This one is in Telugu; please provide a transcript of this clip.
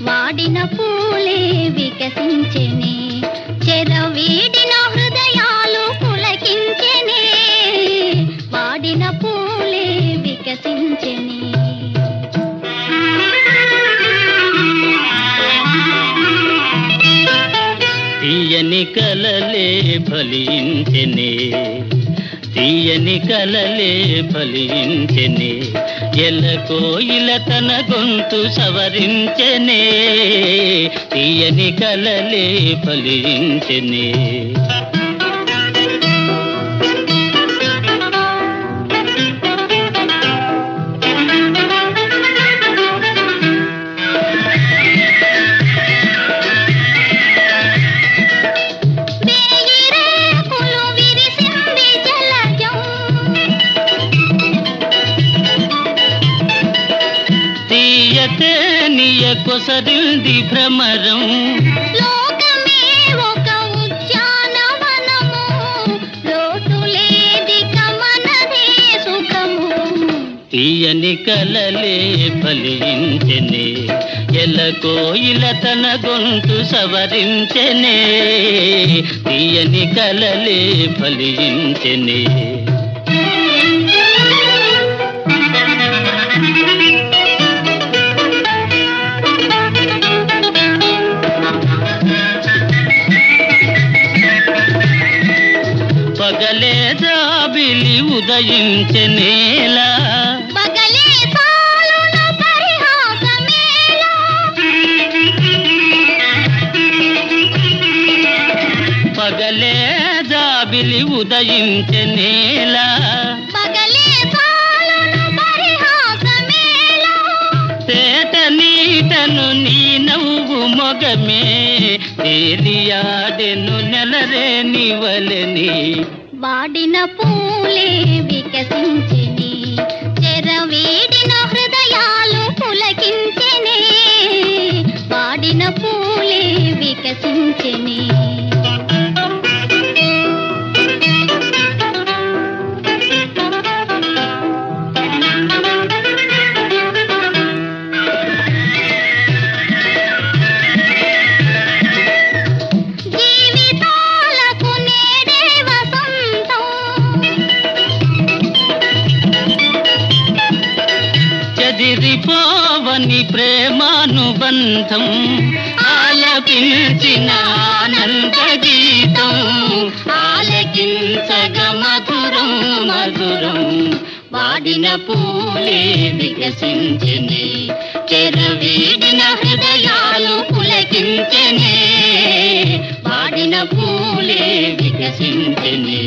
వాడిన పూలే వికసించెనే చెరవీడిన హృదయాలు పులకించెనే వాడిన పూలే వికసించెనే తీయని కలలే ఫలించెనే తీయని కలలే ఫలించెనే ఎల్లకోయిల తన గొంతు సవరించెనే తీయని కలలే ఫలించెనే కొసరింది భ్రమరం లోకమే ఒక ఉద్యానవనము లోటులేది కమనదే సుఖము తీయని కలలే ఫలించెనే ఎల్లకోయిల తన గొంతు సవరించెనే తీయని కలలే ఫలించెనే పగలే జాబిలి ఉదయించెనేలా పగలే సాలును పరిహాసమేలా పగలే జాబిలి ఉదయించెనేలా పగలే సాలును పరిహాసమేలా తేట నీటను నీ నవ్వు మొగమే తేలియాడెను నెలరేని వలెని వాడిన పూలే వికసించెనే చెరవీడిన హృదయాలు పులకించెనే వాడిన పూలే వికసించెనే చెదిరిపోవని ప్రేమానుబంధం ఆలపించిన ఆనంద గీతం ఆలకించగ మధురం మధురం వాడిన పూలే వికసించెనే చెరవీడిన హృదయాలు పులకించెనే వాడిన పూలే వికసించెనే